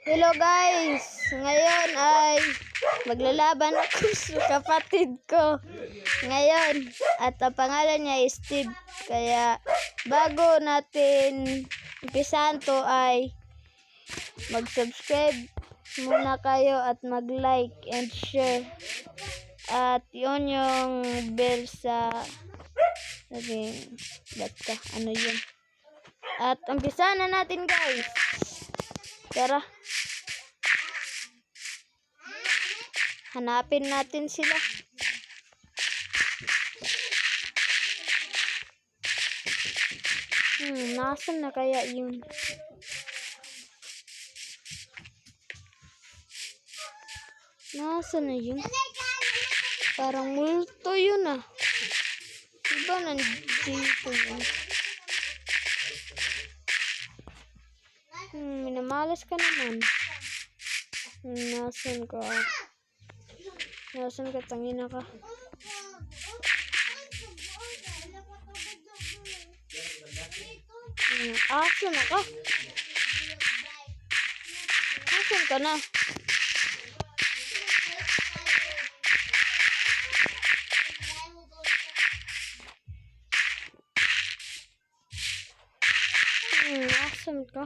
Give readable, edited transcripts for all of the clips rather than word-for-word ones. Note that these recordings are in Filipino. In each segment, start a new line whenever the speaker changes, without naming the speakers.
Hello guys! Ngayon ay maglalaban ako sa kapatid ko. Ngayon, at ang pangalan niya is Steve. Kaya bago natin umpisahan to ay mag-subscribe muna kayo at mag-like and share. At yun yung bell sa ano yun. At umpisahan na natin guys. Tara. Hanapin natin sila. Nasaan na kaya yun? Nasaan na yun? Parang multo yun ah. Diba nandito yun? Minamalas ka naman. Nasaan ka? Nasaan ka? Tangina ka. Asan na ka? Asan ka na? Asan ka?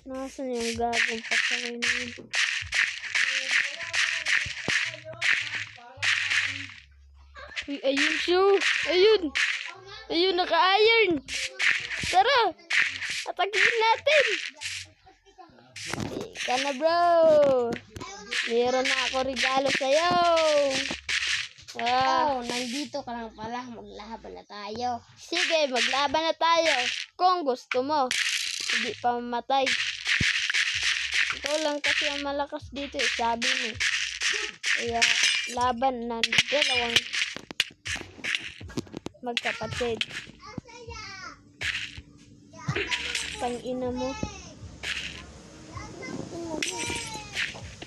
Nasaan yung gagong pasaway na yun? Ayun siya. Ayun. Ayun, naka-iron. Tara. Atakin natin. Ika na bro. Meron na ako regalo sa'yo.
Nandito ka lang pala. Maglaban na tayo.
Sige, maglaban na tayo. Kung gusto mo. Hindi pa mamatay. Ito lang kasi ang malakas dito. Sabi mo. Kaya laban na dalawang magkapatid. Tangina mo.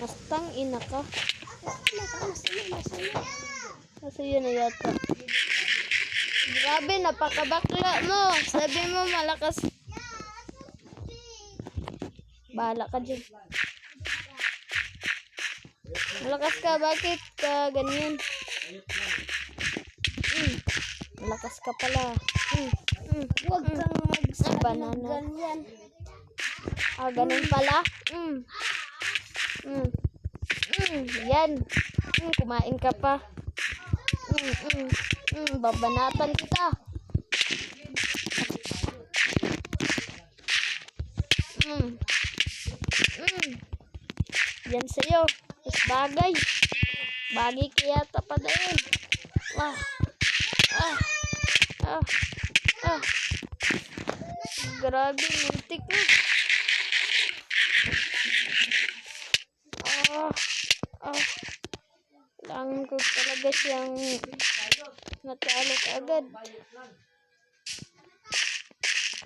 Mas tangina ka. Kasi yun na yata. Grabe, napakabakla mo. Sabi mo malakas. Bahala ka dyan. Malakas ka, bakit ka ganyan? Malakas ka pala.
Huwag kang magsabi
banana.
ng ganyan.
Ganun pala. Yan. Kumain ka pa. Babanatan kita. Yan sa'yo. Mas bagay. Bagay kaya tapad yun. Wah. Grabe, muntik na. Kailangan ko talaga siyang matalo agad.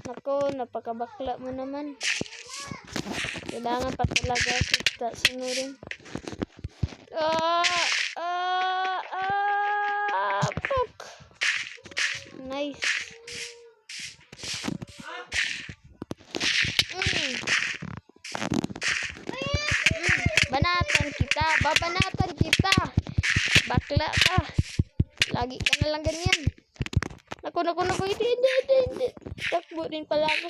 Nako, napakabakla mo naman. Kailangan pa talaga kita sinurin. Pok. Nice. Banatan kita. Babanatan kita. Bakla ka. Lagi ka na lang ganyan. Naku. Hindi. Takbo din pala ako.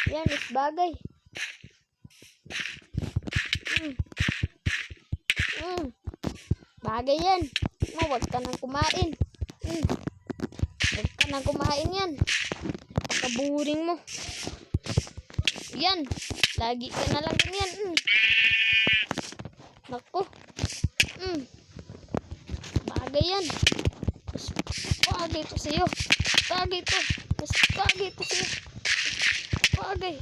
Yan, is bagay. Bagay yan. Huwag ka nang kumain. Huwag ka nang kumain yan. Pagkaburing mo. Yan. Lagi ka na lang ganyan. Naku. Bagay yan. Bagay ito sa'yo. Bagay ito. Mas bagay ito sa'yo. Bagay.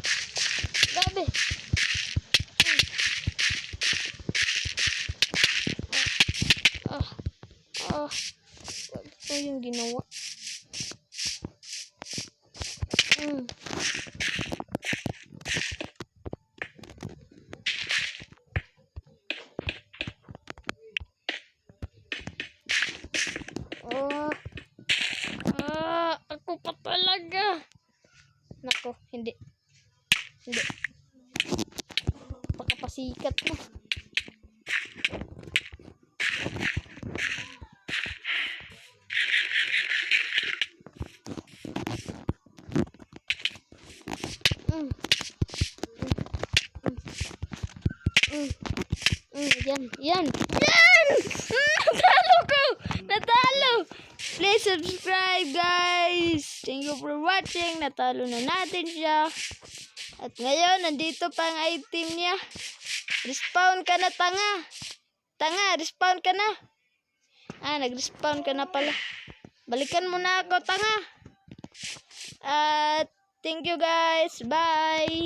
Grabe. Ito yung ginawa. Oh. Ako pa talaga. Nako, hindi. Hindi. Pakapasikat mo. Mm. Yan. Yan! Natalo ko! Natalo! Please subscribe, guys! Thank you for watching. Natalo na natin siya. At ngayon, nandito pa ang item niya. Respawn ka na, tanga! Tanga, respawn ka na! Nag-respawn ka na pala. Balikan mo na ako, tanga! At thank you, guys. Bye!